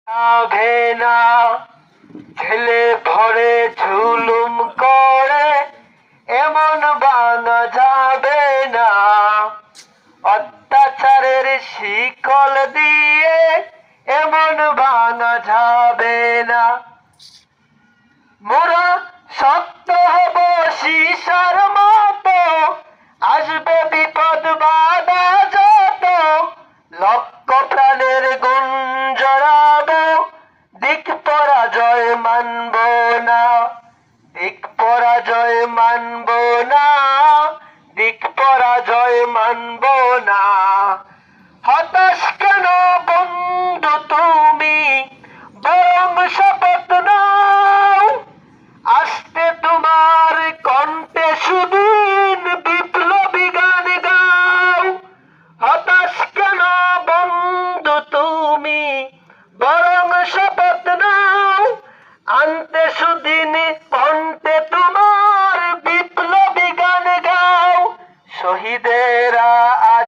Vena ছেলে ভরে ঝুলুম করে এমন বানা যাবে না। অত্যাচারের শিকল দিয়ে এমন ভাঙা যাবে না। মোরা শক্ত হব সীসার মতো, আসবে বিপদ বাধা যত, লক্ষ প্রাণের গুণ জড়াবো, দিক পরাজয় মানব না, দিক পরাজয় মানব না, দিক পরাজয় মানব না। হতাশ কেন বন্ধু তুমি, বরং শপথ নাও, আসতে তোমার কণ্ঠে সুদিন বিপ্লবী গান গাও। হতাশ কেন বন্ধু তুমি, বরং শপথ